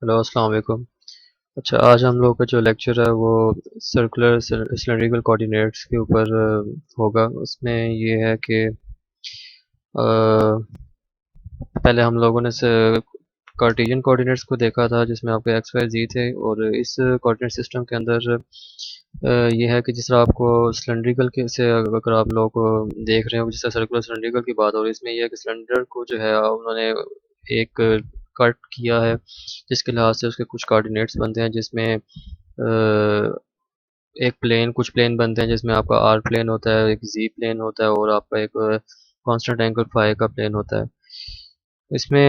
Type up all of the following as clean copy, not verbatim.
Hello अस्सलाम वालेकुम। अच्छा, आज हम लोग का जो लेक्चर है वो सर्कुलर सिलेंड्रिकल कोऑर्डिनेट्स के ऊपर होगा। उसमें ये है कि पहले हम लोगों ने कार्टेशियन कोऑर्डिनेट्स को देखा था जिसमें आपके एक्स वाई जी थे, और इस कोऑर्डिनेट सिस्टम के अंदर ये है कि जिस तरह आपको सिलेंड्रिकल के से अगर आप लोग देख रहे हो, जिस तरह सर्कुलर सिलेंड्रिकल की बात हो रही है, इसमें यह है कि सिलेंडर को जो है उन्होंने एक कट किया है जिसके लिहाज से उसके कुछ कोऑर्डिनेट्स बनते हैं, जिसमें एक प्लेन कुछ प्लेन बनते हैं जिसमें आपका आर प्लेन होता है, एक जी प्लेन होता है, और आपका एक कांस्टेंट एंगल फाई का प्लेन होता है। इसमें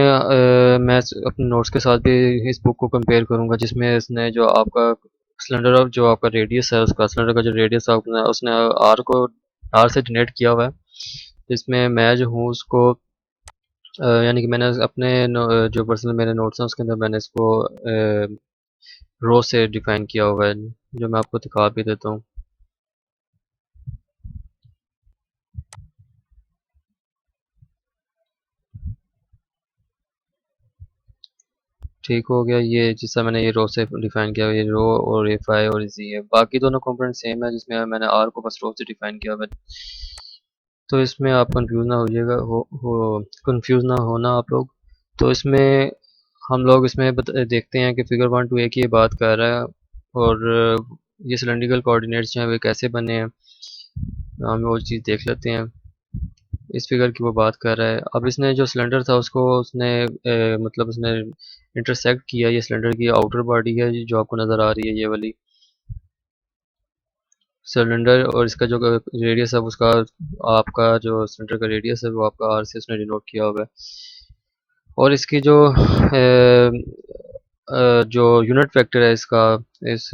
मैं अपने नोट्स के साथ भी इस बुक को कंपेयर करूंगा, जिसमें इसने जो आपका सिलेंडर ऑफ जो आपका रेडियस है, उसका सिलेंडर का जो रेडियस है उसने आर को आर से डिनोट किया हुआ है। जिसमें मैं जो हूँ उसको यानी कि मैंने अपने जो पर्सनल मेरे नोट्स हैं उसके अंदर मैंने इसको रो से डिफाइन किया हुआ है, जो मैं आपको दिखा भी देता हूँ। ठीक हो गया, ये जिससे मैंने ये रो से डिफाइन किया, ये रो और एफ आई और जी है, बाकी दोनों कंपोनेंट सेम है, जिसमें मैंने आर को बस रो से डिफाइन किया हुआ है। तो इसमें आप कंफ्यूज ना होइएगा, कंफ्यूज ना होना आप लोग। तो इसमें हम लोग इसमें देखते हैं कि फिगर 1 टू एक ही बात कर रहा है, और ये सिलेंड्रिकल कोऑर्डिनेट्स जो हैं वे कैसे बने हैं, हम वो चीज़ देख लेते हैं। इस फिगर की वो बात कर रहा है। अब इसने जो सिलेंडर था उसको उसने मतलब उसने इंटरसेक्ट किया, ये सिलेंडर की आउटर बॉडी है जो आपको नज़र आ रही है, ये वाली सिलेंडर, और इसका जो रेडियस है उसका आपका जो सिलेंडर का रेडियस है वो आपका आर से उसने डिनोट किया हुआ है। और इसकी जो जो यूनिट वेक्टर है इसका, इस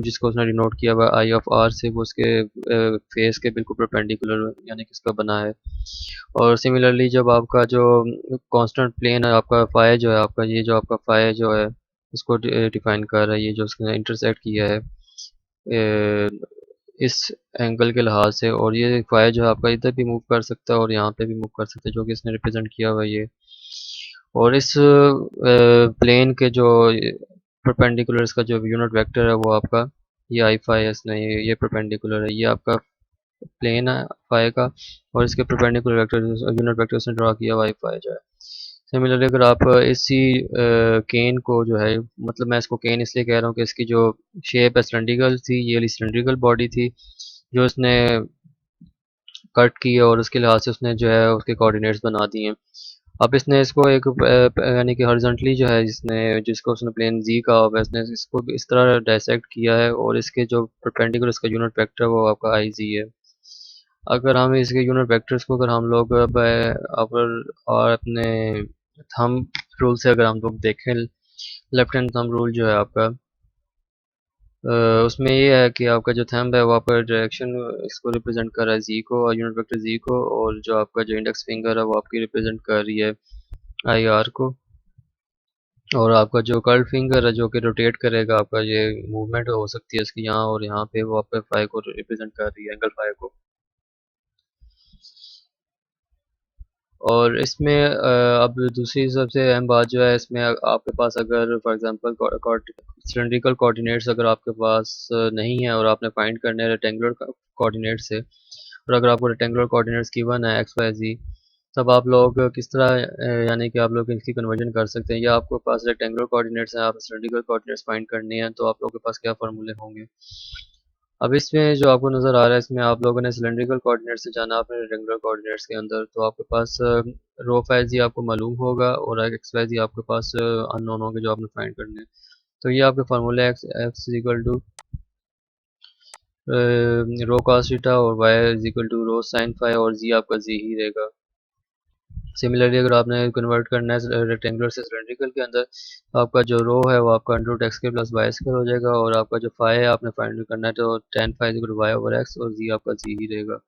जिसको उसने डिनोट किया हुआ आई ऑफ आर से, वो उसके फेस के बिल्कुल परपेंडिकुलर यानी कि इसका बना है। और सिमिलरली जब आपका जो कांस्टेंट प्लेन है आपका फाई जो है, आपका ये जो आपका फाई जो है इसको डिफाइन कर रहा है, ये जो उसने इंटरसेक्ट किया है इस एंगल के लिहाज से, और ये फाई जो है आपका इधर भी मूव कर सकता है और यहाँ पे भी मूव कर सकता है, जो कि इसने रिप्रेजेंट किया हुआ है ये। और इस प्लेन के जो परपेंडिकुलर इसका जो यूनिट वेक्टर है वो आपका ये आई फाई है, इसने ये परपेंडिकुलर है, ये आपका प्लेन है फाई का, और इसके परपेंडिकुलर वेक्टर यूनिट वेक्टर उसने ड्रा किया वाई फाई जो है। सिमिलरली अगर आप इसी केन को जो है, मतलब मैं इसको केन इसलिए कह रहा हूँ कि इसकी जो शेप है सिलेंड्रिकल थी, ये वाली सिलेंड्रिकल बॉडी थी जो उसने कट की है, और उसके लिहाज से उसने जो है उसके कोऑर्डिनेट्स बना दिए हैं। अब इसने इसको एक यानी कि हॉरिजॉन्टली जो है जिसने जिसको उसने प्लेन जी कहा हुआ है, इसने इसको भी इस तरह डायसेक्ट किया है, और इसके जो परपेंडिकुलर इसका यूनिट वेक्टर है वो आपका आई जी है। अगर हम इसके यूनिट वेक्टर्स को अगर हम लोग अगर और अपने थंब रूल से अगर हम लोग देखें, लेफ्ट हैंड थंब रूल जो है आपका, उसमें ये है कि आपका जो थंब है वो आपका डायरेक्शन इसको रिप्रेजेंट कर रहा है जी को, और यूनिट वेक्टर जी को, और जो आपका जो इंडेक्स फिंगर है वो आपकी रिप्रेजेंट कर रही है आई आर को, और आपका जो कर्ल फिंगर है जो कि रोटेट करेगा, आपका ये मूवमेंट हो सकती है इसकी यहाँ और यहाँ पे, वो आपका फाई को रिप्रेजेंट कर रही है, एंगल फाई को। और इसमें अब दूसरी सबसे अहम बात जो है इसमें, आपके पास अगर फॉर एग्जांपल सिलेंड्रिकल कोऑर्डिनेट्स अगर आपके पास नहीं है और आपने फाइंड करने हैं रेक्टेंगुलर कोऑर्डिनेट से, और अगर आपको रेक्टेंगुलर कोऑर्डिनेट्स गिवन है एक्स वाई जी, तब आप लोग किस तरह यानी कि आप लोग इसकी कन्वर्जन कर सकते हैं, या आपके पास रेक्टेंगुलर कोऑर्डिनेट्स हैं, आप सिलेंड्रिकल कोऑर्डिनेट्स फाइंड करने हैं, तो आप लोगों के पास क्या फार्मूले होंगे। अब इसमें जो आपको नज़र आ रहा है, इसमें आप लोगों ने सिलेंड्रिकल कोऑर्डिनेट से जाना अपने रेक्टेंगुलर कोऑर्डिनेट्स के अंदर, तो आपके पास रो फाई जी आपको मालूम होगा और एक्स वाई जी आपके पास अननोन होंगे जो आपने फाइंड करने हैं। तो ये आपके फार्मूले x x is equal to rho cos theta, और y is equal to rho sine phi, और जी आपका जी ही रहेगा। सिमिलरली अगर आपने कन्वर्ट करना है रेक्टेंगुलर से सिलेंड्रिकल के अंदर, तो आपका जो रो है वो आपका अंडर रूट एक्स के प्लस वाई स्क्वायर हो जाएगा, और आपका जो फाई है आपने फाइंड करना है तो tan phi equal to y over x, और जी आपका जी ही रहेगा।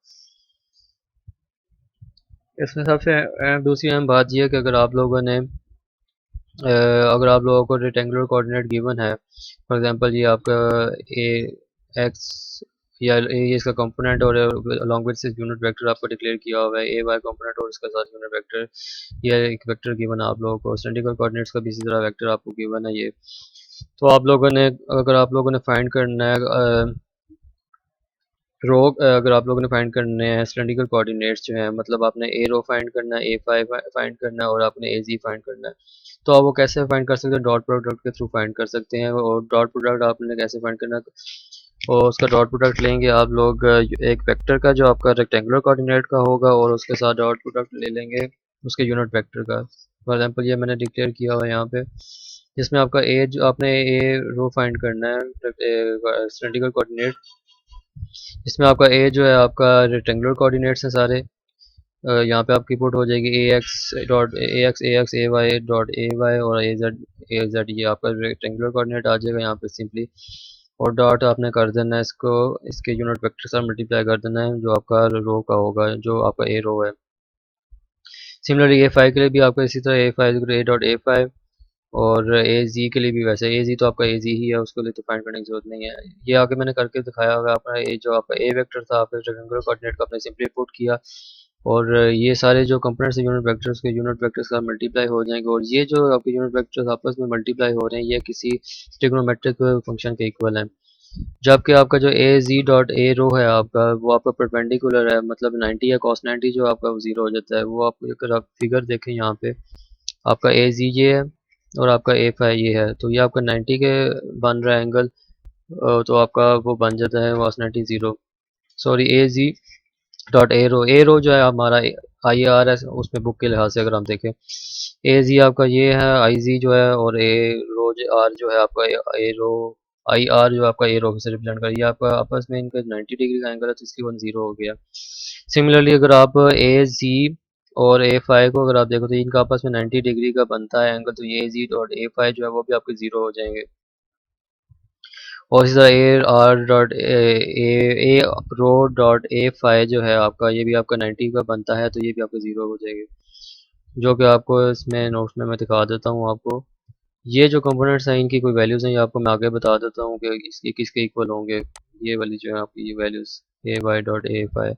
इसमें सबसे दूसरी अहम बात यह है कि अगर आप लोगों ने अगर आप लोगों को रेक्टेंगुलर कोऑर्डिनेट गिवन है, फॉर एग्जांपल ये आपका ए एक्स या ये इसका कंपोनेंट और along with this unit vector आपको डिक्लेयर किया हुआ है ए वाई कंपोनेंट और इसका साथ यूनिट वेक्टर। ये एक वेक्टर गिवन है आप लोगों को, सिलेंड्रिकल कोऑर्डिनेट्स का भी इसी तरह वेक्टर आपको गिवन है ये। तो आप लोगों ने, अगर आप लोगों ने फाइंड करना है रो, अगर आप लोगों ने फाइंड करने हैं सिलेंड्रिकल कोऑर्डिनेट्स जो हैं, मतलब आपने ए रो फाइंड करना है, ए फाइव फाइंड करना है और आपने ए जी फाइंड करना है, तो आप वो कैसे फाइंड कर सकते हैं? डॉट प्रोडक्ट के थ्रू फाइंड कर सकते हैं। और डॉट प्रोडक्ट आपने कैसे फाइंड करना है? और उसका डॉट प्रोडक्ट लेंगे आप लोग एक वेक्टर का जो आपका रेक्टेंगुलर कोऑर्डिनेट का होगा और उसके साथ डॉट प्रोडक्ट ले लेंगे उसके यूनिट वेक्टर का। फॉर एग्जांपल ये मैंने डिक्लेयर किया हुआ है यहाँ पे, जिसमें आपका ए जो आपने ए रो फाइंड करना है सिलेंड्रिकल कोऑर्डिनेट, इसमें आपका ए जो है आपका रेक्टेंगुलर कोऑर्डिनेट्स हैं सारे। यहाँ पे आपकी पुट हो जाएगी a x a y dot a y और ए जेड, ये आपका रेक्टेंगुलर कोऑर्डिनेट आ जाएगा यहाँ पे सिंपली। और डॉट आपने कर देना है इसको इसके यूनिट वेक्टर से मल्टीप्लाई कर देना है जो आपका रो का होगा, जो आपका ए रो है। सिमिलरली ए फाइव के लिए भी आपका इसी तरह a five a dot a five, और ए जी के लिए भी वैसे, ए जी तो आपका ए जी ही है, उसके लिए तो फाइंड करने की जरूरत नहीं है। ये आगे मैंने करके दिखाया हुआ है। अपना ए जो आपका ए वेक्टर था आपका रेक्टेंगुलर कोऑर्डिनेट का आपने सिंपली पुट किया और ये सारे जो कंपोनेंट्स यूनिट वेक्टर्स के यूनिट वेक्टर्स का मल्टीप्लाई हो जाएंगे और ये जो आपके यूनिट वेक्टर्स आपस में मल्टीप्लाई हो रहे हैं ये किसी ट्रिग्नोमेट्रिक फंक्शन के इक्वल है। जबकि आपका जो ए जी डॉट ए रो है आपका, वो आपका परपेंडिकुलर है, मतलब 90 या cos 90 जो आपका वो जीरो हो जाता है। वो आप अगर आप फिगर देखें यहाँ पे, आपका ए जी ये है और आपका ए फाई ये है, तो ये आपका 90 के बन रहा है एंगल, तो आपका वो बन जाता है cos 90 zero. Sorry, a z dot a rho जो है हमारा आई आर है उसमें बुक के लिहाज से अगर हम देखें, ए जी आपका ये है आई जी जो है, और ए रो आर जो है आपका ए रो आई आर जो आपका ए रो से रिप्रेजेंट कर, ये आपका आपस में इनका 90 डिग्री का एंगल है तो इसकी वन जीरो हो गया। सिमिलरली अगर आप ए जी और ए फाइव को अगर आप देखो तो इनका आपस में 90 डिग्री का बनता है एंगल, तो ये ए जी और ए फाइव जो है वो भी आपके जीरो हो जाएंगे। और इसी तरह a r dot a rho dot a phi जो है आपका, ये भी आपका 90 का बनता है, तो ये भी आपका जीरो हो जाएगा, जो कि आपको इसमें नोट्स में मैं दिखा देता हूँ आपको। ये जो कंपोनेंट्स हैं इनकी कोई वैल्यूज़ हैं, ये आपको मैं आगे बता देता हूँ कि इसके किसके इक्वल होंगे। ये वाली जो है आपकी ये values a y dot a phi,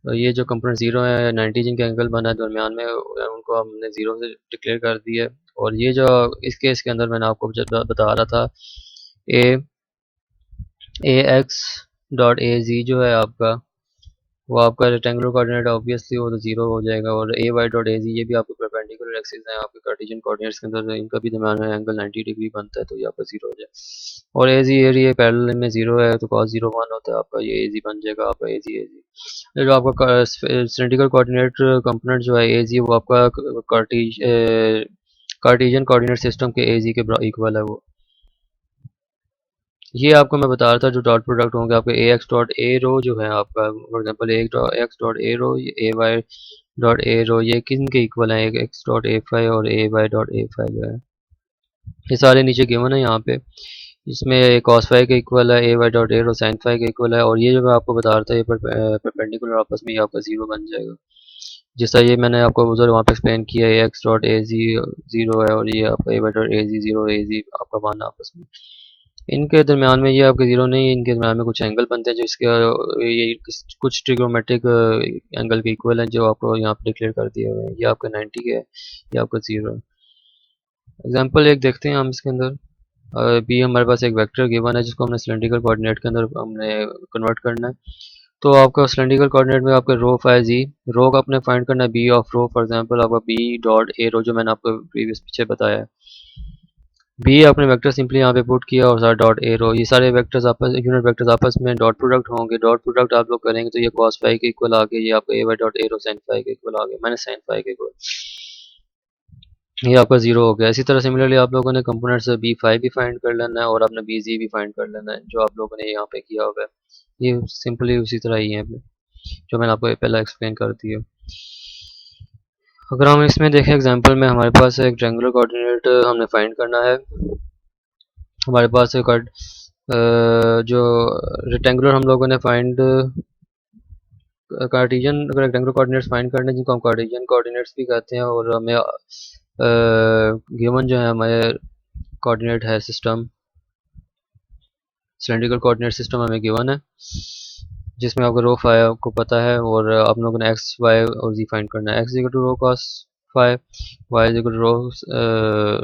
तो ये जो कंपोनेंट जीरो है 90 जिनके एंगल बना है दरमियान में, उनको हमने जीरो से डिक्लेयर कर दिया है। और ये जो इस केस के अंदर मैंने आपको जब बता रहा था, ए ए एक्स डॉट ए जी जो है आपका, वो आपका रेक्टेंगुलर कोऑर्डिनेट ऑब्वियसली वो तो जीरो हो जाएगा। और ए वाई डॉट ए जी ये भी आपके परपेंडिकुलर एक्सिस हैं आपके कार्टेशियन कोऑर्डिनेट्स के अंदर, इनका भी दरमियान में एंगल 90 डिग्री बनता है, तो ये आपका जीरो हो जाए। और ए जी एरिया पैरेलल में जीरो है तो cos जीरो वन होता है आपका, ये ए जी बन जाएगा आपका ए जी। ये जो आपका सिलेंड्रिकल कोऑर्डिनेट कंपोनेंट जो है ए जी, वो आपका कार्टेशियन कोऑर्डिनेट सिस्टम के ए जी के इक्वल है वो। ये आपको मैं बता रहा था जो डॉट प्रोडक्ट होंगे आपके ए एक्स डॉट ए रो जो है आपका, for example a x dot a rho, a y dot a rho, ये किन के इक्वल है? एक्स डॉट ए फाइव और ए वाई डॉट ए फाइव जो है, ये सारे नीचे गिवन है यहाँ पे। इसमें कॉस फाइव के इक्वल है, a y dot a rho sine five के इक्वल है, और ये जो मैं आपको बता रहा था ये परपेंडिकुलर आपस में ये आपका जीरो बन जाएगा। जिस तरह ये मैंने आपको उधर वहाँ पे एक्सप्लेन किया है, x dot a z zero है और ये आपका a y dot a z zero, a z आपका वन आपस में, इनके दरमियान में ये आपके जीरो नहीं है, इनके दरमियान में कुछ एंगल बनते हैं जो इसके ये कुछ ट्रिग्नोमेट्रिक एंगल के इक्वल हैं जो आपको यहाँ पे डिक्लेयर कर दिए हुए हैं। ये आपका 90 है, ये आपका जीरो है। एग्जाम्पल एक देखते हैं हम इसके अंदर। अभी हमारे पास एक वेक्टर गिवन है जिसको हमने सिलेंड्रिकल कोऑर्डिनेट के अंदर हमने कन्वर्ट करना है। तो आपका सिलेंड्रिकल कोऑर्डिनेट में आपका रो फाइव जी, रो का आपने फाइंड करना है b of rho, for example आपका बी डॉट ए रो जो मैंने आपको प्रीवियस पीछे बताया है। बी आपने वेक्टर सिंपली यहाँ पे पुट किया और सारा डॉट ए रो, ये सारे वेक्टर्स आपस यूनिट वेक्टर्स आपस में डॉट प्रोडक्ट होंगे। डॉट प्रोडक्ट आप लोग करेंगे तो ये cos फाइव के इक्वल आ गया, ये आपका a y dot a rho sine five के इक्वल आ गया, माइनस साइन फाइव के इक्वल, ये आपका जीरो हो गया। इसी तरह सिमिलरली आप लोगों ने कंपोनेंट से बी फाइव भी फाइंड कर लेना है और आपने बी जी भी फाइंड कर लेना है, जो आप लोगों ने यहाँ पे किया हुआ है। ये सिंपली उसी तरह ही है जो मैंने आपको पहले एक्सप्लेन कर दिया। अगर हम इसमें देखें एग्जांपल में, हमारे पास एक ट्रायंगुलर कोऑर्डिनेट हमने फाइंड करना है। हमारे पास एक जो रेक्टेंगुलर हम लोगों ने find Cartesian rectangular coordinates find करने जिनको हम कार्टेशियन कोऑर्डिनेट्स भी कहते हैं, और हमें गिवन जो है हमारे कोऑर्डिनेट है सिस्टम सिलेंड्रिकल कोऑर्डिनेट सिस्टम हमें गिवन है, जिसमें आपको रो फाई को पता है और आप लोगों ने एक्स वाई और जी फाइंड करना है। X equal to rho cos phi, y equal to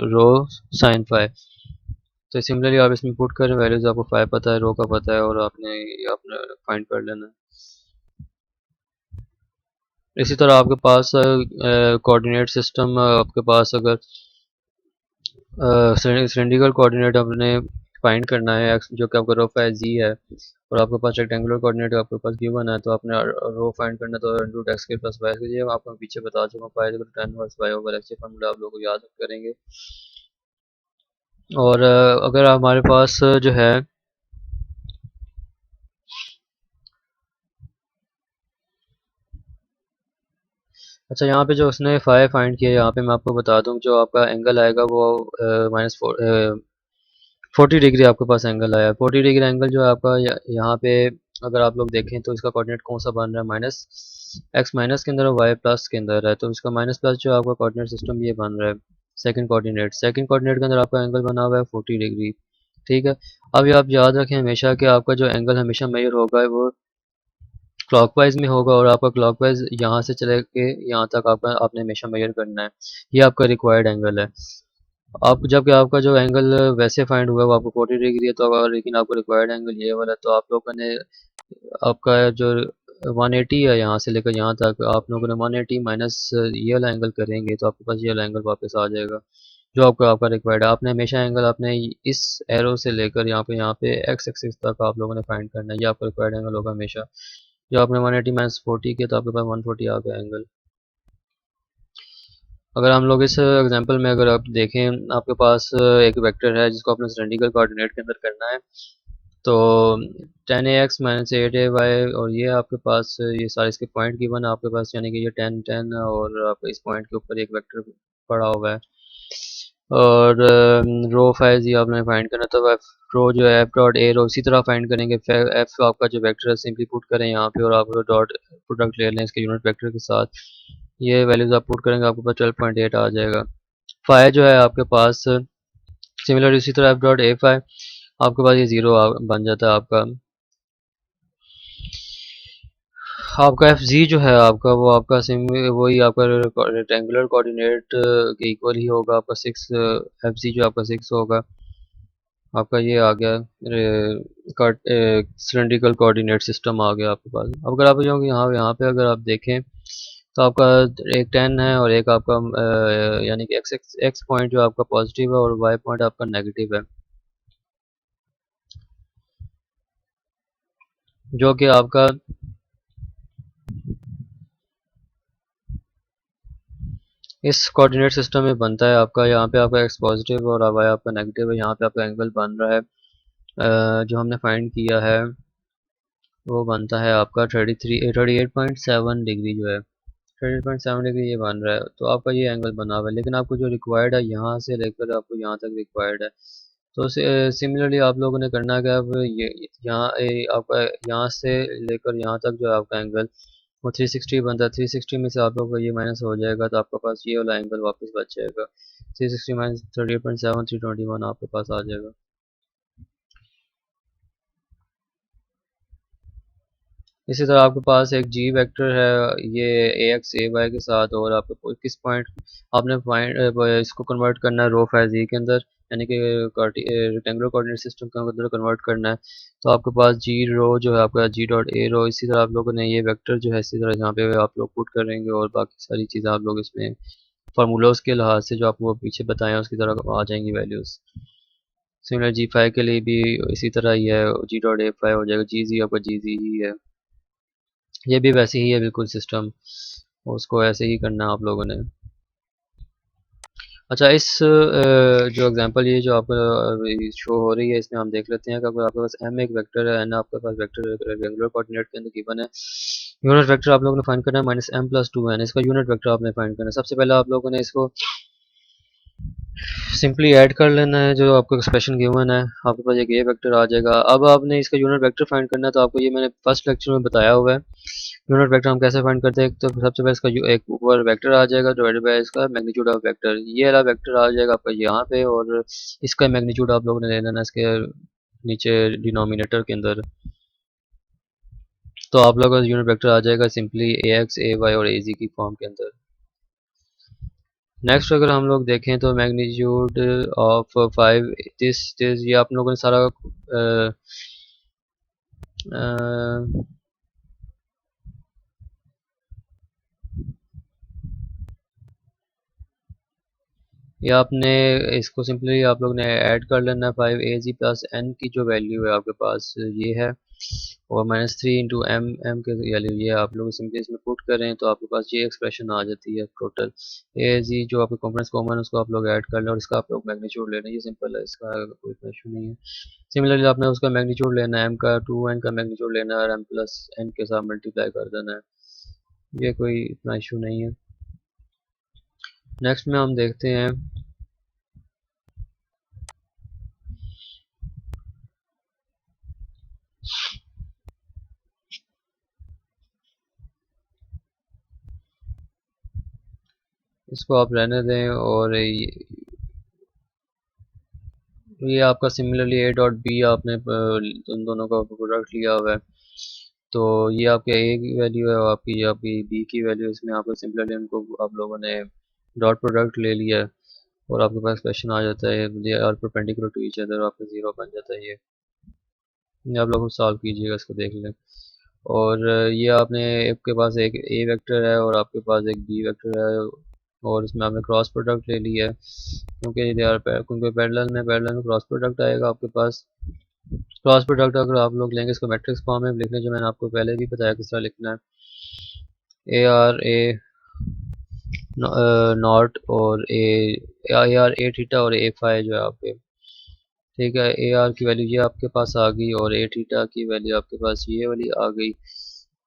rho sine phi. तो सिमिलरली आप इसमें पुट करें, वैल्यूज आपको फाई पता है, रो का पता है, और आपने आपने फाइंड कर लेना है। इसी तरह आपके पास कोऑर्डिनेट सिस्टम आपके पास अगर सिलेंड्रिकल कोऑर्डिनेट आपने फाइंड करना है, एक्स जो कि आपका रो फाई जी है, और आपके पास रेक्टेंगुलर कोऑर्डिनेट आपके पास गिवन है, तो आपने रो फाइंड करना है, तो रूट एक्स के प्लस वाई कीजिए। आपको पीछे बता चुका हूँ, phi tan inverse y over x, ये फॉर्मूला आप लोग को याद करेंगे। और अगर हमारे पास जो है अच्छा, यहाँ पे जो उसने फाई फाइंड किया, यहाँ पे मैं आपको बता दूँ, जो आपका एंगल आएगा वो माइनस 40 डिग्री आपके पास एंगल आया। 40 डिग्री एंगल जो है आपका यहाँ पे अगर आप लोग देखें तो इसका कोऑर्डिनेट कौन सा बन रहा है, माइनस एक्स माइनस के अंदर और वाई प्लस के अंदर है, तो इसका माइनस प्लस जो आपका कोऑर्डिनेट सिस्टम ये बन रहा है। सेकंड कोऑर्डिनेट के अंदर आपका एंगल बना हुआ है 40 डिग्री। ठीक है। अब ये आप याद रखें हमेशा कि आपका जो एंगल हमेशा मेजर होगा वो क्लॉकवाइज में होगा, और आपका क्लॉकवाइज यहाँ से चले के यहाँ तक आपका आपने हमेशा मेजर करना है। ये आपका रिक्वायर्ड एंगल है। आप जबकि आपका जो एंगल वैसे फाइंड हुआ है वो आपको 40 डिग्री है, तो अगर लेकिन आपको रिक्वायर्ड एंगल ये वाला है, तो आप लोगों ने आपका जो 180 है यहाँ से लेकर यहाँ तक, आप लोगों ने 180 माइनस ये वाला एंगल करेंगे, तो आपके पास ये वाला एंगल वापस आ जाएगा, जो आपका आपका रिक्वायर्ड है। आपने हमेशा एंगल आपने इस एरो से लेकर यहाँ पे एक्स एक्सिस तक आप लोगों ने फाइंड करना है, ये आपका रिक्वायर्ड एंगल होगा हमेशा। जो आपने 180 माइनस 40 किया, तो आपके पास 140 आ गया एंगल। अगर हम लोग इस एग्जांपल में अगर आप देखें, आपके पास एक वेक्टर है जिसको अपने सिलेंड्रिकल कोऑर्डिनेट के अंदर करना है, तो 10ax माइनस 8ay, और ये आपके पास ये सारे इसके पॉइंट गिवन है आपके पास, यानी कि ये 10 10, और आप इस पॉइंट के ऊपर एक वेक्टर पड़ा हुआ है, और रो फाइज ये आपने फाइंड करना, तो एफ रो जो है एफ डॉट ए रो इसी तरह फाइंड करेंगे। एफ आपका जो वेक्टर है सिंपली पुट करें यहाँ पे, और आप डॉट प्रोडक्ट ले लें इसके यूनिट वेक्टर के साथ। ये वैल्यूज आप पुट करेंगे, आपके पास 12.8 आ जाएगा। फाइव जो है आपके पास सिमिलर इसी तरह एफ डॉट ए फाइव, आपके पास ये जीरो बन जाता है आपका। आपका एफ जी जो है आपका वो आपका सिम वही आपका रेक्टेंगुलर कोऑर्डिनेट के इक्वल ही होगा, आपका 6 एफ जी जो आपका 6 होगा। आपका ये आ गया सिलेंड्रिकल कोऑर्डिनेट सिस्टम आ गया आपके पास। अब अगर आप जाओगे यहाँ यहाँ पे अगर आप देखें, तो आपका एक 10 है और एक आपका यानी कि एक्स एक्स एक्स पॉइंट जो आपका पॉजिटिव है और वाई पॉइंट आपका नेगेटिव है, जो कि आपका इस कोऑर्डिनेट सिस्टम में बनता है। आपका यहाँ पे आपका एक्स पॉजिटिव और वाई आपका नेगेटिव है, यहाँ पे आपका एंगल बन रहा है जो हमने फाइंड किया है वो बनता है आपका 38.7 डिग्री जो है, 38.7 डिग्री ये बन रहा है। तो आपका ये एंगल बना हुआ है, लेकिन आपको जो रिक्वायर्ड है यहाँ से लेकर आपको यहाँ तक रिक्वायर्ड है। तो सिमिलरली आप लोगों ने करना क्या, अब ये यहाँ आपका यहाँ से लेकर यहाँ तक जो है आपका एंगल वो 360 बनता है। 360 में से आप लोग का ये माइनस हो जाएगा, तो आपके पास ये वाला एंगल वापस बच जाएगा। 360 माइनस 38.7 321 आपके पास आ जाएगा। इसी तरह आपके पास एक जी वेक्टर है, ये ए एक्स ए वाई के साथ, और आपको किस पॉइंट आपने पॉइंट इसको कन्वर्ट करना है रो फाइव जी के अंदर, यानी कि रेक्टेंगुलर कोऑर्डिनेट सिस्टम के अंदर कन्वर्ट करना है। तो आपके पास जी रो जो है आपका जी डॉट ए रो, इसी तरह आप लोगों ने ये वेक्टर जो है इसी तरह यहाँ पे आप लोग पुट करेंगे, और बाकी सारी चीज़ें आप लोग इसमें फार्मूलाज के लिहाज से जो आपको पीछे बताएं उसकी तरह आ जाएंगी वैल्यूज। सिमिलर जी फाइव के लिए भी इसी तरह ही है, जी डॉट ए फाइव हो जाएगा, जी जी आपका जी जी ही है। ये भी वैसे ही है बिल्कुल सिस्टम, उसको ऐसे ही करना है आप लोगों ने। अच्छा, इस जो एग्जांपल ये जो आपको शो हो रही है, इसमें हम देख लेते हैं कि अगर आपके पास एम एक वेक्टर है, एन आपके पास वेक्टर रेक्टेंगुलर कोऑर्डिनेट के अंदर गिवन है, यूनिट वेक्टर आप लोगों ने फाइंड करना है minus m plus two n, इसका यूनिट वेक्टर आपने फाइंड करना है। सबसे पहले आप लोगों ने इसको सिंपली ऐड कर लेना है, जो आपको एक्सप्रेशन गिवन है आपके पास एक ये वेक्टर आ जाएगा। अब आपने इसका यूनिट वेक्टर फाइंड करना है, तो आपको ये मैंने फर्स्ट लेक्चर में बताया हुआ है। यूनिट वेक्टर हम कैसे फाइंड करते हैं, तो सबसे पहले इसका एक ऊपर वेक्टर आ जाएगा डिवाइडेड बाय इसका मैग्नीट्यूड ऑफ वेक्टर, ये वाला वेक्टर आ जाएगा आपका यहाँ पे, और इसका मैग्नीट्यूड आप लोगों ने ले लेना है इसके नीचे डिनोमिनेटर के अंदर, तो आप लोगों का यूनिट वेक्टर आ जाएगा simply A x a y और ए जी की फॉर्म के अंदर। नेक्स्ट अगर हम लोग देखें तो मैग्नीट्यूड ऑफ 5 दिस ये आप लोगों ने सारा अ, ये आपने इसको सिंपली आप लोग ने ऐड कर लेना है 5 AG प्लस एन की जो वैल्यू है आपके पास ये है, और -3 इंटू एम एम के वैल्यू ये आप लोग सिंपली इसमें पुट करें तो आपके पास ये एक्सप्रेशन आ जाती है टोटल। ए जी जो आपके कॉम्पोनेंट्स कॉमन है उसको आप लोग ऐड कर लें और इसका आप लोग मैग्नीट्यूड लेना, ये सिंपल है, इसका कोई इशू नहीं है। सिमिलरली आपने उसका मैग्नीट्यूड लेना है, एम का 2n का मैग्नीट्यूड लेना है और एम प्लस एन के साथ मल्टीप्लाई कर देना है, ये कोई इतना इशू नहीं है। नेक्स्ट में हम देखते हैं इसको आप रहने दें, और ये आपका सिमिलरली ए डॉट बी आपने उन दोनों का प्रोडक्ट लिया हुआ है, तो ये आपके ए की वैल्यू है और आपकी बी की वैल्यू, इसमें आपको सिमिलरली उनको आप लोगों ने डॉट प्रोडक्ट ले लिया है और आपके पास क्वेश्चन आ जाता है they are perpendicular to each other, आपका जीरो बन जाता है ये आप लोग सॉल्व कीजिएगा, इसको देख लें। और ये आपने एक के पास एक ए वेक्टर है और आपके पास एक बी वेक्टर है, और इसमें आपने क्रॉस प्रोडक्ट ले लिया है क्योंकि दे आर क्योंकि पैरेलल में क्रॉस प्रोडक्ट आएगा आपके पास। क्रॉस प्रोडक्ट अगर आप लोग लेंगे इसको मैट्रिक्स फॉर्म में लिखने, जो मैंने आपको पहले भी बताया किस तरह लिखना है, ए आर ए नॉट और ए आर ए थीटा और ए फाई जो है आपके, ठीक है, ए आर की वैल्यू ये आपके पास आ गई और ए थीटा की वैल्यू आपके पास ये वाली आ गई,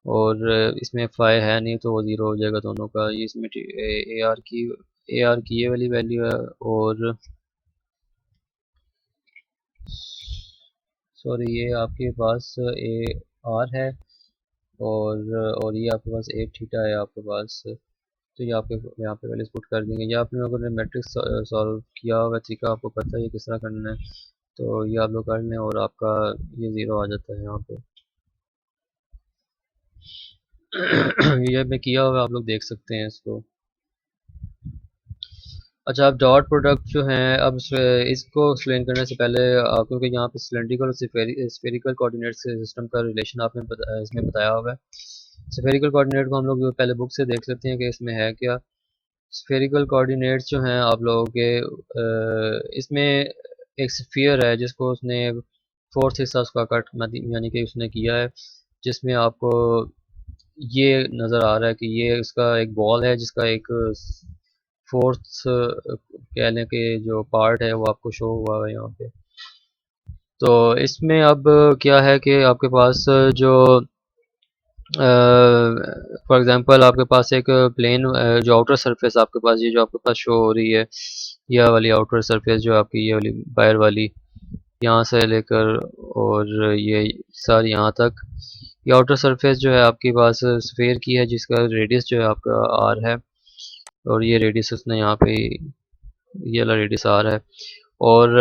और इसमें फाई है नहीं तो वो ज़ीरो हो जाएगा दोनों का, ये इसमें ए आर की ये वाली वैल्यू है, और सॉरी ये आपके पास ए आर है, और ये आपके पास ए थीटा है आपके पास, तो ये आपके यहाँ पे वैल्यूज पुट कर देंगे। ये आपने अगर मैट्रिक्स सॉल्व किया हुआ तरीका आपको पता है ये किस तरह करना है, तो ये आप लोग कर लें और आपका ये ज़ीरो आ जाता है यहाँ पे। ये मैं किया हुआ आप लोग देख सकते हैं इसको। अच्छा, आप डॉट प्रोडक्ट जो हैं अब इसको एक्सप्लेन करने से पहले क्योंकि यहाँ पे सिलेंड्रिकल और स्फेरिकल कोऑर्डिनेट सिस्टम का रिलेशन आपने इसमें बताया हुआ है। स्फेरिकल कोऑर्डिनेट को हम लोग पहले बुक से देख सकते हैं कि इसमें है क्या। स्फेरिकल कोऑर्डिनेट्स जो हैं आप लोगों के इसमें एक स्फीयर है जिसको उसने फोर्थ हिस्सा उसका कट यानी कि उसने किया है, जिसमें आपको ये नज़र आ रहा है कि ये उसका एक बॉल है जिसका एक फोर्थ कह लें कि जो पार्ट है वो आपको शो हुआ है यहाँ पे। तो इसमें अब क्या है कि आपके पास जो फॉर एग्जांपल आपके पास एक प्लेन जो आउटर सरफेस आपके पास ये जो आपके पास शो हो रही है, यह वाली आउटर सरफेस जो आपकी ये वाली बाहर वाली यहाँ से लेकर और ये सारी यहाँ तक, ये आउटर सरफेस जो है आपके पास स्फेयर की है जिसका रेडियस जो है आपका आर है, और ये रेडियस उसने यहाँ पे ये वाला रेडियस आर है, और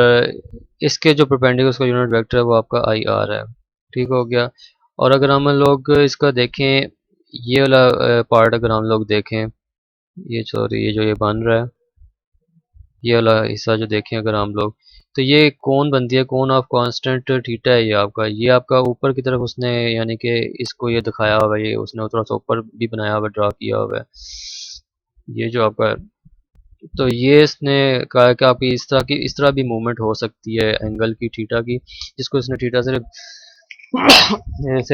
इसके जो परपेंडिकुलर उसका यूनिट वेक्टर है वो आपका आई आर है, ठीक हो गया। और अगर हम लोग इसका देखें ये वाला पार्ट अगर हम लोग देखें, ये सॉरी ये जो ये बन रहा है ये वाला हिस्सा जो देखें अगर हम लोग, तो ये कौन बनती है, कौन ऑफ कांस्टेंट थीटा है, ये आपका ऊपर की तरफ उसने यानी कि इसको ये दिखाया हुआ है, ये उसने थोड़ा सा ऊपर भी बनाया हुआ है, ड्रा किया हुआ है ये जो आपका, तो ये इसने कहा है कि आपकी इस तरह भी मूवमेंट हो सकती है एंगल की थीटा की, जिसको इसने थीटा से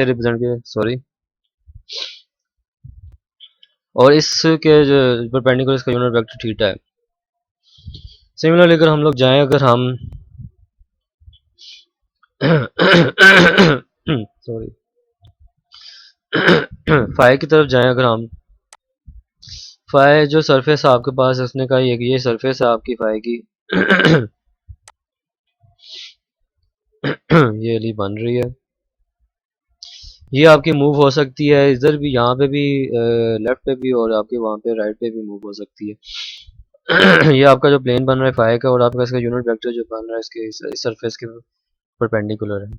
रिप्रेजेंट किया, सॉरी, और इसके जो परपेंडिकुलर इसका यूनिट वेक्टर थीटा है। सिमिलरली अगर हम लोग जाएं अगर हम सॉरी फाई की तरफ जाएं अगर हम, फाई जो सरफेस है आपके पास उसने कहा ये सरफेस है आपकी फाई की ये वाली बन रही है, ये आपकी मूव हो सकती है इधर भी, यहाँ पे भी लेफ्ट पे भी, और आपके वहाँ पे राइट पे भी मूव हो सकती है। ये आपका जो प्लेन बन रहा है फाई का और आपका इसका यूनिट वेक्टर जो बन रहा है इसके इस सरफेस के परपेंडिकुलर है।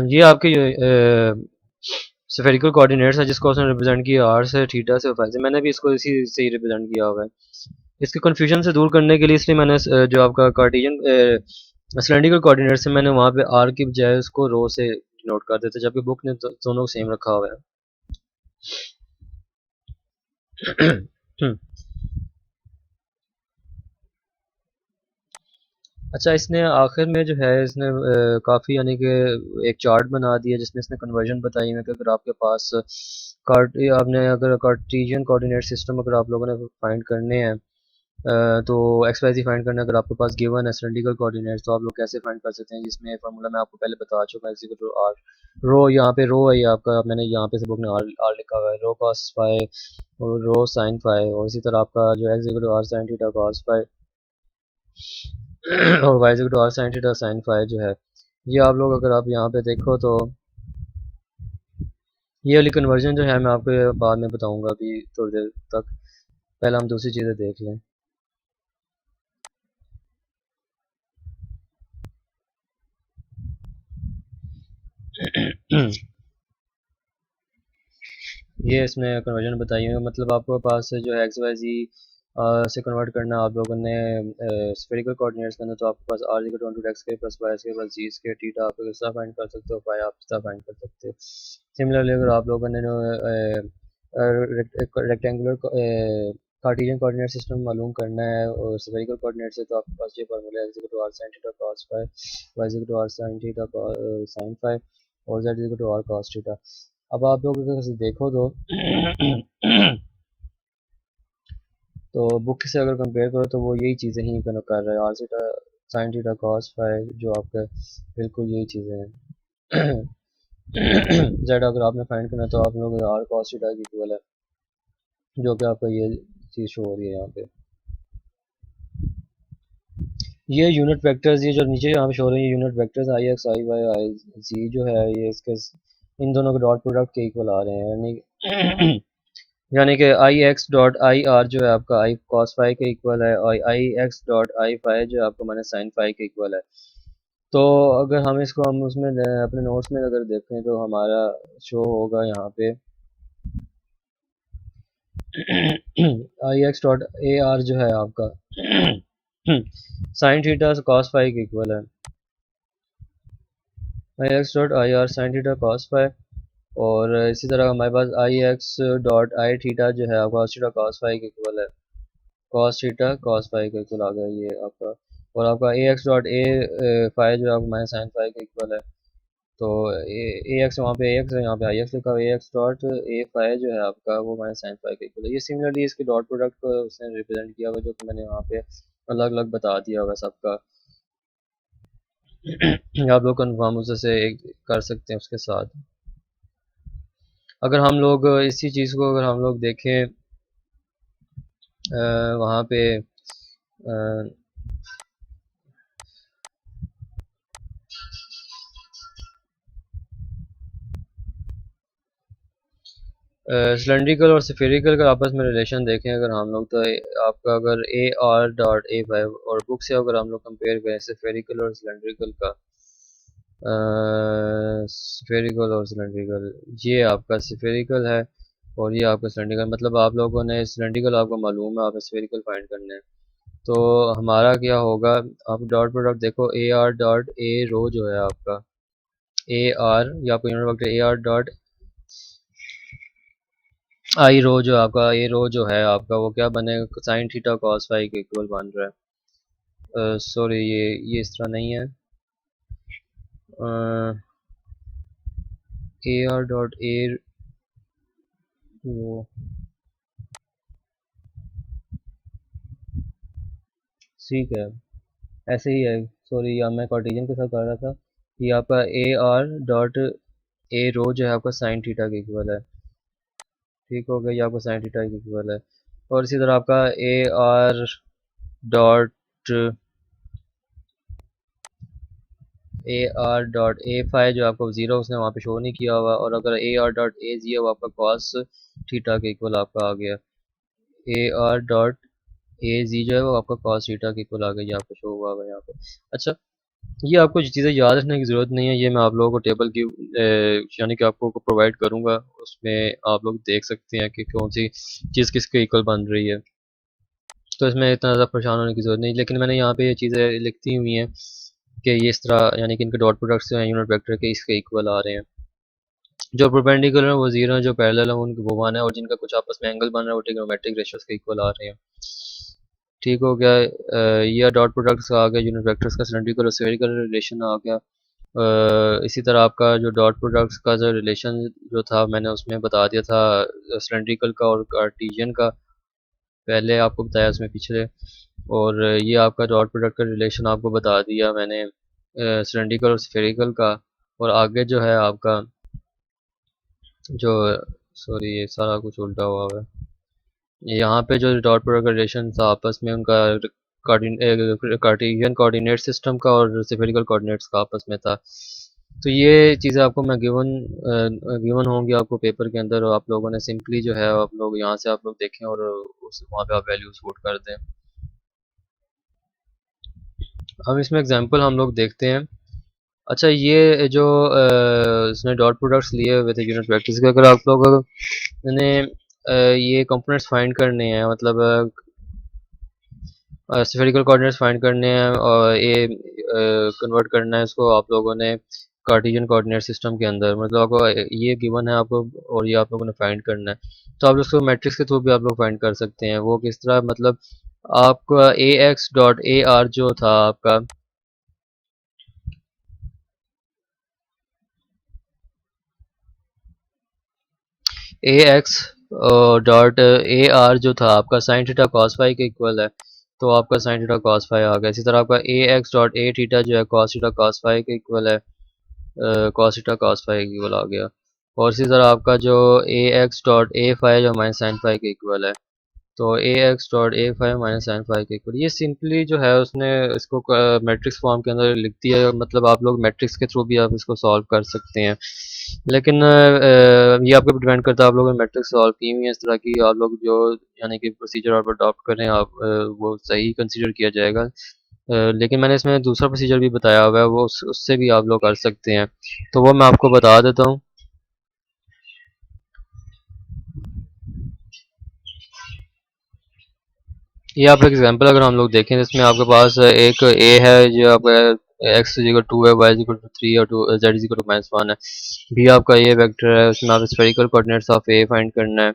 ये आपके स्फेरिकल कोऑर्डिनेट्स है जिसको उसने रिप्रेजेंट किया आर से, थीटा से और फाई से। मैंने भी इसको इसी से ही रिप्रेजेंट किया हुआ है। इसके कन्फ्यूजन से दूर करने के लिए इसलिए मैंने जो आपका कार्टेशियन सिलेंड्रिकल कोऑर्डिनेट से मैंने वहाँ पे आर की बजाय उसको रो से नोट कर देते, जबकि बुक ने दोनों को सेम रखा हुआ है। अच्छा, इसने आखिर में जो है इसने काफ़ी यानी कि एक चार्ट बना दिया जिसमें इसने कन्वर्जन बताई है कि अगर आपके पास कार्ट आपने अगर कार्टेशियन कोऑर्डिनेट सिस्टम अगर आप लोगों ने फाइंड करने हैं, तो एक्स वाई जी फाइंड करना, अगर आपके पास गिवन है सिलेंड्रिकल कोऑर्डिनेट्स, तो आप लोग कैसे फाइंड कर सकते हैं, जिसमें फार्मूला मैं आपको पहले बता चुका है। इक्वल टू आर रो, यहाँ पे रो है ये आपका, मैंने यहाँ पे सब ने आर आर लिखा हुआ है, रो कॉस फाई और रो साइन फाई, और इसी तरह आपका जो x equal to r sine theta cos phi और y equal to r sine theta sine phi जो है, ये आप लोग अगर आप यहाँ पे देखो तो ये वाली कन्वर्जन जो है मैं आपको बाद में बताऊंगा अभी थोड़ी देर तक। पहले हम दूसरी चीज़ें देख लें। ये इसमें कन्वर्जन बताई है, मतलब आपके पास जो है एक्स वाई जी से कन्वर्ट करना आप लोगों ने स्फेरिकल कोऑर्डिनेट्स करना, तो आपके पास आर इक्वल टू एक्स के प्लस वाई के प्लस जी के थीटा आप इस तरह फाइंड कर सकते हो, फाई आप इस तरह फाइंड कर सकते हो। सिमिलरली अगर आप लोगों ने रेक्टेंगुलर कार्टेशियन कोऑर्डिनेट सिस्टम मालूम करना है और स्फेरिकल कोऑर्डिनेट से, तो आपके पास ये फार्मूला है, x equal to r sine theta cos phi, y equal to r sine theta sine phi और z equal to r cos theta. अब आप लोग अगर देखो तो तो बुक से अगर कंपेयर करो तो वो यही चीज़ें ही कर रहा है, r theta sine theta cos phi जो आपका बिल्कुल यही चीज़ें हैं। जेड अगर आपने फाइंड करना है तो आप लोग आर कॉस थीटा की इक्वल है, जो कि आपका ये चीज़ शो हो रही है यहाँ पे। ये यूनिट वेक्टर्स, ये जो नीचे यहाँ पे शो हो रही है यूनिट वेक्टर्स आई एक्स आई वाई आई जी जो है, ये इसके इन दोनों के डॉट प्रोडक्ट के इक्वल आ रहे हैं, यानी कि आई एक्स डॉट आई आर जो है आपका आई कॉस फाई के इक्वल है, और आई एक्स डॉट आई फाई जो है आपका माइनस साइन फाई के इक्वल है। तो अगर हम इसको हम उसमें अपने नोट्स में अगर देखें तो हमारा शो होगा यहाँ पे i x dot A r जो है आपका साइन थीटा कॉस फाई के इक्वल है, i x dot i r sine theta cos phi. और इसी तरह हमारे पास i x dot i theta जो है आपका cos थीटा कॉस फाई के इक्वल है, कॉस थीटा कॉस फाई के इक्वल आ गया ये आपका। और आपका a x dot A phi जो है आपका माइनस साइन फाई के इक्वल है। तो ए एक्स वहाँ पे ए एक्स है, यहाँ पे आई एक्स लिखा हुआ है, ए एक्स डॉट ए फाई जो है आपका वो माइनस साइन फाई के इक्वल है। ये सिमिलरली इसके डॉट प्रोडक्ट को उसने रिप्रेजेंट किया हुआ जो कि मैंने वहाँ पे अलग अलग बता दिया हुआ सबका। आप लोग कन्फर्म उससे एक कर सकते हैं उसके साथ। अगर हम लोग इसी चीज़ को अगर हम लोग देखें वहाँ पे सिलेंड्रिकल और स्फेरिकल का आपस में रिलेशन देखें अगर हम लोग, तो आपका अगर ए आर डॉट ए फाइव और बुक से अगर हम लोग कंपेयर करें स्फेरिकल और सिलेंड्रिकल का, स्फेरिकल और सिलेंड्रिकल, ये आपका स्फेरिकल है और ये आपका सिलेंड्रिकल, मतलब आप लोगों ने सिलेंड्रिकल आपको मालूम है, आपने स्फेरिकल फाइंड करना है। तो हमारा क्या होगा, आप डॉट प्रोडक्ट देखो, ए आर डॉट ए रो जो है आपका, ए आर या आपका unit vector a r dot i rho जो आपका, ए रो जो है आपका वो क्या बनेगा, साइन थीटा कॉस फाई के इक्वल बन रहा है। सॉरी, ये इस तरह नहीं है, ए आर डॉट ए रो, ठीक है ऐसे ही है। सॉरी, या मैं कार्टेशियन के साथ कर रहा था। ये आपका a r dot a rho जो है आपका साइन थीटा के इक्वल है, ठीक हो गया, ये आपका साइन थीटा के इक्वल है। और इसी तरह आपका a r dot A r dot A phi जो आपको जीरो उसने वहाँ पे शो नहीं किया हुआ, और अगर ए आर डॉट ए जी है वो आपका कॉस थीटा के इक्वल आपका आ गया, ए आर डॉट ए जी जो है वो आपका कॉस थीटा के इक्वल आ गया, ये आपको शो हुआ हुआ है यहाँ पे। अच्छा, ये आपको चीज़ें याद रखने की ज़रूरत नहीं है, ये मैं आप लोगों को टेबल की यानी कि आपको प्रोवाइड करूँगा, उसमें आप लोग देख सकते हैं कि कौन सी चीज़ किसके इक्वल बन रही है। तो इसमें इतना ज़्यादा परेशान होने की ज़रूरत नहीं, लेकिन मैंने यहाँ पे ये चीज़ें लिखती हुई हैं कि ये इस तरह यानी कि इनके डॉट प्रोडक्ट्स हैं यूनिट वेक्टर के इसके इक्वल आ रहे हैं। जो परपेंडिकुलर है वो 0 है, जो पैरेलल है उनके वो 1 है, और जिनका कुछ आपस में एंगल बन रहा है वो ट्रिग्नोमेट्रिक रेशियोज के इक्वल आ रहे हैं। ठीक हो गया। ये डॉट प्रोडक्ट्स का आ गया, यूनिट वेक्टर्स का सिलेंड्रिकल और स्फेरिकल रिलेशन आ गया। इसी तरह आपका जो डॉट प्रोडक्ट्स का जो रिलेशन जो था मैंने उसमें बता दिया था सिलेंड्रिकल का और कार्टेशियन का, पहले आपको बताया उसमें पिछले। और ये आपका डॉट प्रोडक्ट का रिलेशन आपको बता दिया मैंने सिलेंड्रिकल और स्फेरिकल का। और आगे जो है आपका जो सॉरी ये सारा कुछ उल्टा हुआ है। यहाँ पे जो डॉट प्रोडक्ट का रिलेशन था आपस में उनका कार्टेशियन कोऑर्डिनेट सिस्टम का और स्फेरिकल कोऑर्डिनेट्स का आपस में था। तो ये चीज़ें आपको मैं गिवन होंगी आपको पेपर के अंदर, और आप लोगों ने सिंपली जो है आप लोग यहाँ से आप लोग देखें और उस वहाँ पे आप वैल्यूज पुट कर दें। हम इसमें एग्जांपल हम लोग देखते हैं। अच्छा ये जो इसने डॉट प्रोडक्ट्स लिए हुए थे यूनिट वेक्टर्स के, अगर आप लोग ने ये कंपोनेंट्स फाइंड करने हैं, मतलब स्फेरिकल कोऑर्डिनेट्स फाइंड करने हैं और ये कन्वर्ट करना है इसको आप लोगों ने कार्टेशियन कोऑर्डिनेट सिस्टम के अंदर, मतलब आपको ये गिवन है आपको और ये आप लोगों ने फाइंड करना है। तो आप उसको मैट्रिक्स के थ्रू भी आप लोग फाइंड कर सकते हैं। वो किस तरह, मतलब आपका a x dot A r जो था आपका a x dot A r जो था आपका साइन थीटा कॉस फाई के इक्वल है, तो आपका साइन थीटा कॉस फाई आ गया। इसी तरह आपका a x dot A theta जो है कॉस थीटा कॉस फाई के इक्वल है, कॉस थीटा कॉस फाई के इक्वल आ गया। और इसी तरह आपका जो ए एक्स डॉट ए फाई जो माइनस साइन फाई के इक्वल है, तो a x dot a five minus sine five के इक्वल। ये सिंपली जो है उसने इसको मैट्रिक्स फॉर्म के अंदर लिख दिया है, मतलब आप लोग मैट्रिक्स के थ्रू भी आप इसको सॉल्व कर सकते हैं। लेकिन ये आपके ऊपर डिपेंड करता है, आप लोगों ने मैट्रिक्स सॉल्व की हुई है इस तरह की, आप लोग जो यानी कि प्रोसीजर आप अडॉप्ट करें आप वो सही कंसीडर किया जाएगा। लेकिन मैंने इसमें दूसरा प्रोसीजर भी बताया हुआ है, वो उससे भी आप लोग कर सकते हैं, तो वो मैं आपको बता देता हूँ। ये आप एग्जांपल अगर हम लोग देखें जिसमें आपके पास एक ए है जो आपका एक्स इक्वल टू है, वाई इक्वल टू थ्री और two z equal to minus one है। भी आपका ये वेक्टर है, उसमें आप spherical coordinates of a find करना है।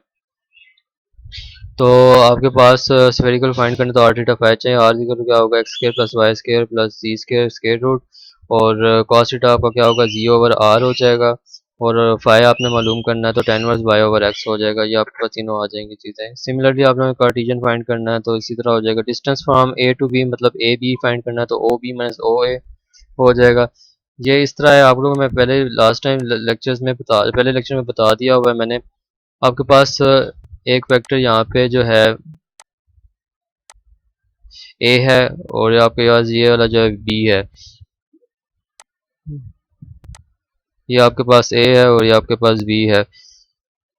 तो आपके पास स्फेरिकल फाइंड करना तो आर थीटा फाइव चाहिए। आर इक्वल टू क्या होगा, x square plus y square plus z square square root, और कॉस थीटा आपका क्या होगा, जी ओवर आर हो जाएगा। और फाइव आपने मालूम करना है तो tan inverse y over x हो जाएगा। ये आपके पास तीनों आ जाएंगी चीज़ें। सिमिलरली आपने कार्टेशियन फाइंड करना है तो इसी तरह हो जाएगा। Distance from a to b, मतलब ए बी फाइंड करना है तो ओ बी माइनस ओ ए हो जाएगा। ये इस तरह है। आप लोगों को मैं पहले लास्ट टाइम लेक्चर्स में बता पहले लेक्चर में बता दिया हुआ है मैंने। आपके पास एक वेक्टर यहाँ पे जो है ए है, और आपके पास ये वाला जो है बी है। ये आपके पास ए है और ये आपके पास बी है।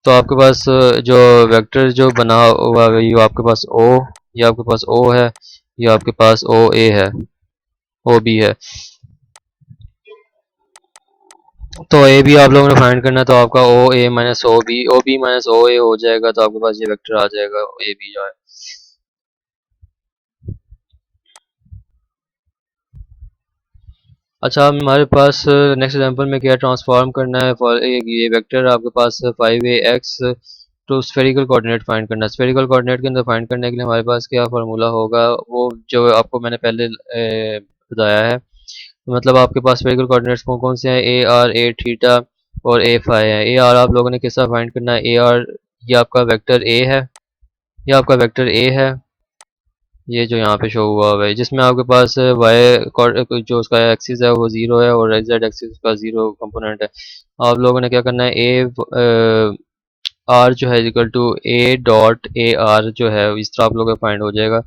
तो आपके पास जो वेक्टर जो बना हुआ है ये आपके पास ओ, ये आपके पास ओ है, ये आपके पास ओ ए है, ओ बी है। तो ए बी आप लोगों ने फाइंड करना है तो आपका ओ बी माइनस ओ ए हो जाएगा, तो आपके पास ये वेक्टर आ जाएगा ए बी जो है। अच्छा अब हमारे पास नेक्स्ट एग्जांपल में क्या ट्रांसफॉर्म करना है फॉर ये वेक्टर आपके पास फाइव ए एक्स तो स्फेरिकल कोऑर्डिनेट फाइंड करना है। स्फेरिकल कोऑर्डिनेट के अंदर फाइंड करने के लिए हमारे पास क्या फार्मूला होगा, वो जो आपको मैंने पहले बताया है। मतलब आपके पास स्फेरिकल कोऑर्डिनेट्स कौन कौन से हैं, ए आर ए थीटा और ए फाई है। ए आर आप लोगों ने किसका फाइंड करना है, ए आर ये आपका वेक्टर ए है, ये आपका वेक्टर ए है, ये जो यहाँ पे शो हुआ हुआ है, जिसमें आपके पास वाई जो उसका एक्सिस है वो जीरो है और जेड एक्सिस का जीरो कंपोनेंट है। आप लोगों ने क्या करना है, ए आर जो है equal to a dot A r जो है इस तरह आप लोगों का फाइंड हो जाएगा।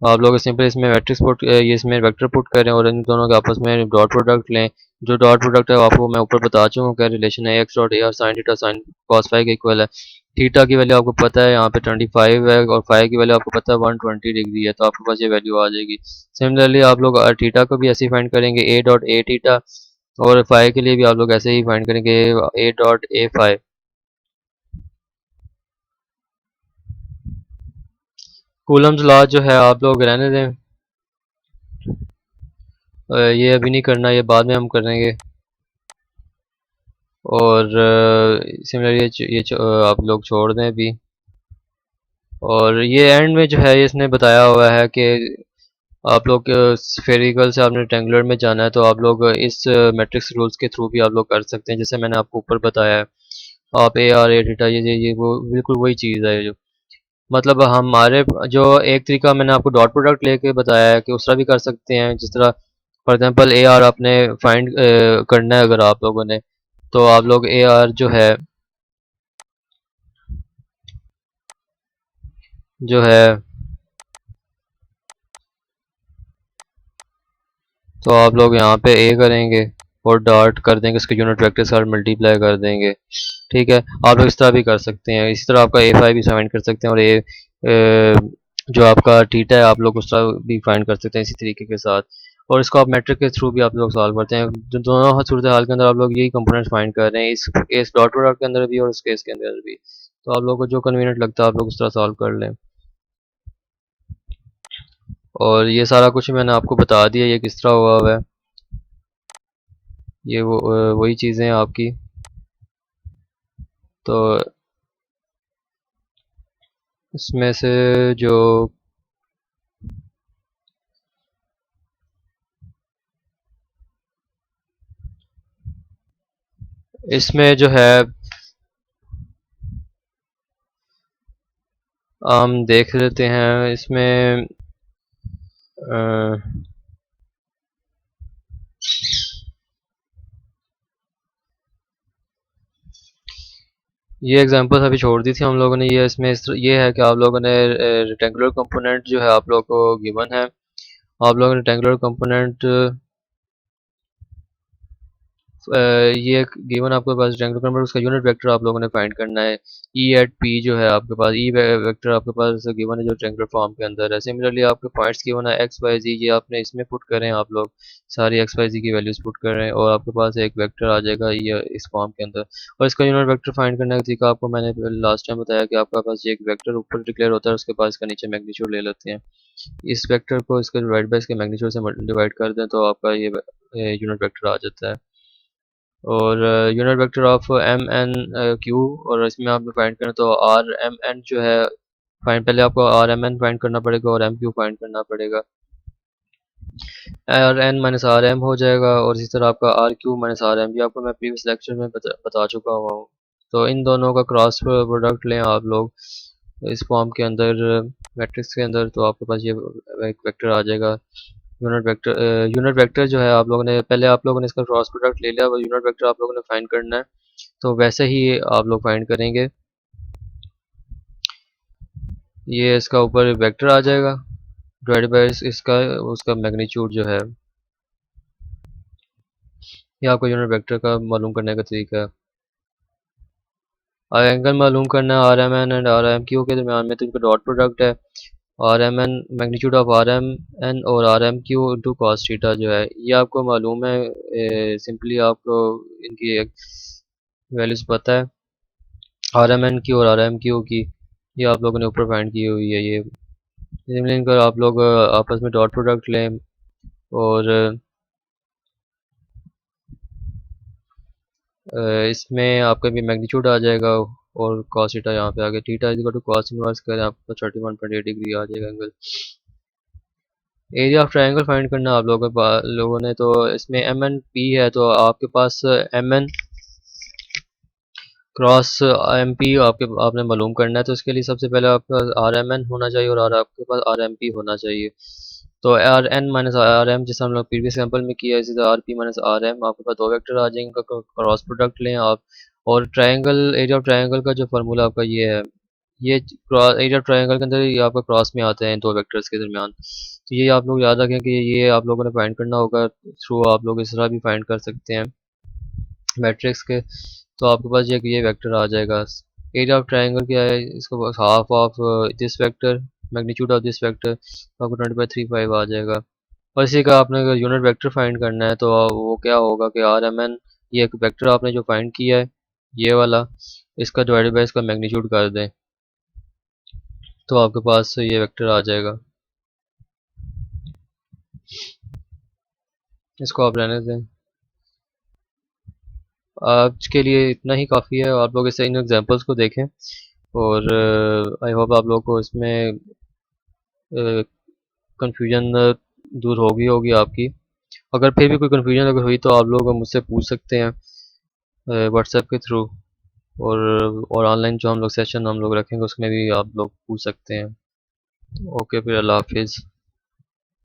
आप लोग सिंपल इसमें मैट्रिक्स पुट ये इसमें वेक्टर पुट करें और इन दोनों के आपस में डॉट प्रोडक्ट लें। जो डॉट प्रोडक्ट है आपको मैं ऊपर बता चुका हूँ क्या रिलेशन है, एक्स डॉट ए R sine theta sine cos phi के इक्वल है। थीटा की वैल्यू आपको पता है यहाँ पे 25 है और फाई की वैल्यू आपको पता है 120 डिग्री है, तो आपके पास ये वैल्यू आ जाएगी। सिमिलरली आप लोग थीटा को भी ऐसे ही फाइंड करेंगे ए डॉट ए थीटा, और फाई के लिए भी आप लोग ऐसे ही फाइंड करेंगे A dot A phi. Coulomb's law जो है आप लोग रहने दें, ये अभी नहीं करना, ये बाद में हम करेंगे। और सिमिलरली आप लोग छोड़ दें अभी। और ये एंड में जो है इसने बताया हुआ है कि आप लोग स्फेरिकल से आपने रेक्टेंगुलर में जाना है, तो आप लोग इस मैट्रिक्स रूल्स के थ्रू भी आप लोग कर सकते हैं, जैसे मैंने आपको ऊपर बताया है। आप ए आर ए थीटा ये वो बिल्कुल वही चीज़ है जो मतलब हमारे जो एक तरीका मैंने आपको डॉट प्रोडक्ट लेके बताया है कि उस तरह भी कर सकते हैं। जिस तरह फॉर एग्जांपल ए आर आपने फाइंड करना है अगर आप लोगों ने, तो आप लोग ए आर जो है तो आप लोग यहाँ पे ए करेंगे और डॉट कर देंगे, उसके यूनिट वेक्टर के साथ मल्टीप्लाई कर देंगे। ठीक है, आप लोग इस तरह भी कर सकते हैं, इसी तरह आपका ए फाइव भी फाइंड कर सकते हैं, और जो आपका थीटा है आप लोग उस तरह भी फाइंड कर सकते हैं इसी तरीके के साथ। और इसको आप मैट्रिक के थ्रू भी आप लोग सॉल्व करते हैं। दोनों सूरत हाल के अंदर आप लोग यही कंपोनेंट्स फाइंड कर रहे हैं, इस डॉट प्रोडक्ट के अंदर भी और इस केस के अंदर भी। तो आप लोग को जो कन्वीनियंट लगता है आप लोग उस तरह सॉल्व कर लें। और ये सारा कुछ मैंने आपको बता दिया ये किस तरह हुआ है। ये वही चीज़ें हैं आपकी। तो इसमें से जो इसमें जो है हम देख लेते हैं इसमें अ, ये एग्जांपल्स अभी छोड़ दी थी हम लोगों ने। ये इसमें ये है कि आप लोगों ने रेक्टेंगुलर कंपोनेंट जो है आप लोग को गिवन है। आप लोग रेक्टेंगुलर कंपोनेंट ये गिवन आपके पास रेक्टेंगुलर कंपोनेंट, उसका यूनिट वेक्टर आप लोगों ने फाइंड करना है। ई एट पी जो है आपके पास ई वेक्टर आपके पास गिवन है जो ट्रायंगुलर फॉर्म के अंदर है। सिमिलरली आपके पॉइंट्स गिवन है एक्स वाई जी, ये आपने इसमें पुट करें। आप लोग सारी एक्स वाई जी की वैल्यूज पुट करें और आपके पास एक वेक्टर आ जाएगा ये इस फॉर्म के अंदर। और इसका यूनिट वेक्टर फाइंड करने का तरीका आपको मैंने लास्ट टाइम बताया कि आपके पास ये एक वेक्टर ऊपर डिक्लेयर होता है, उसके पास इसका नीचे मैग्नीट्यूड ले लेते हैं। इस वेक्टर को इसके डिवाइड बाय इसके मैग्नीट्यूड से डिवाइड कर दें तो आपका ये यूनिट वेक्टर आ जाता है। और unit vector of M N Q, और इसमें आप फाइंड करें तो आर एम एन जो है फाइंड, पहले आपको आर एम एन फाइंड करना पड़ेगा और एम क्यू फाइंड करना पड़ेगा। R N minus R M हो जाएगा और इसी तरह आपका R Q minus R M भी आपको मैं प्रीवियस लेक्चर में बता चुका हुआ हूँ। तो इन दोनों का क्रॉस प्रोडक्ट लें आप लोग इस फॉर्म के अंदर मैट्रिक्स के अंदर, तो आपके पास ये एक वेक्टर आ जाएगा। यूनिट वेक्टर जो है आप लोगों ने पहले आप लोगों ने इसका क्रॉस प्रोडक्ट ले लिया, यूनिट वेक्टर आप लोगों ने फाइंड करना है। तो वैसे ही आप लोग फाइंड करेंगे, ये इसका ऊपर वेक्टर आ जाएगा डिवाइड बाय इसका उसका मैग्नीट्यूड जो है। ये आपको यूनिट वेक्टर का मालूम करने का तरीका है। और एंगल मालूम करना है r m n and r m q के दरमियान में, तो इनका डॉट प्रोडक्ट है r m n magnitude of r m n और r m q into cos theta जो है ये आपको मालूम है। सिंपली आपको इनकी एक वैल्यूज पता है आर एम एन की और आर एम क्यू की, ये आप लोगों ने ऊपर फाइंड की हुई है। ये मिलकर आप लोग आपस में डॉट प्रोडक्ट लें और इसमें आपका भी मैग्नीट्यूड आ जाएगा और कॉस थीटा यहाँ पे आ गया। Theta is equal to cos inverse करें आपको 31.8 डिग्री आ जाएगा angle. Area of triangle find करना आप लोगों ने, तो इसमें एम एन पी है तो आपके पास m n cross m p आपने मालूम करना है। तो इसके लिए सबसे पहले आपका आर एम एन होना चाहिए और आपके पास आर एम पी होना चाहिए। तो R N minus R M जैसे हम लोग प्रीवियस एग्जाम्पल में किया है, इसी तरह R P minus R M आपके पास दो वेक्टर आ जाएंगे, क्रॉस प्रोडक्ट लें आप। और ट्रायंगल एरिया ऑफ ट्रायंगल का जो फार्मूला आपका ये है ये एरिया ट्रायंगल के अंदर ये आपका क्रॉस में आते हैं दो वेक्टर्स के दरमियान। तो ये आप लोग याद रखें कि ये आप लोगों ने फाइंड करना होगा थ्रू, आप लोग इस तरह भी फाइंड कर सकते हैं मैट्रिक्स के। तो आपके पास ये वेक्टर आ जाएगा। एरिया ऑफ ट्रायंगल क्या है, इसको बस half of this vector magnitude of this vector, आपको 20/35 आ जाएगा। और इसी का आपने अगर यूनिट वेक्टर फाइंड करना है तो वो क्या होगा कि आर एम एन, ये एक वेक्टर आपने जो फाइंड किया है ये वाला, इसका डिवाइडेड बाय इसका मैग्नीट्यूड कर दें तो आपके पास ये वेक्टर आ जाएगा। इसको आप रहने दें। आज के लिए इतना ही काफ़ी है, आप लोग इसे इन एग्जांपल्स को देखें और आई होप आप लोग को इसमें कंफ्यूजन दूर होगी आपकी। अगर फिर भी कोई कंफ्यूजन अगर हुई तो आप लोग मुझसे पूछ सकते हैं व्हाट्सएप के थ्रू। और ऑनलाइन जो हम लोग सेशन हम लोग रखेंगे उसमें भी आप लोग पूछ सकते हैं। ओके, फिर अल्लाह हाफिज़।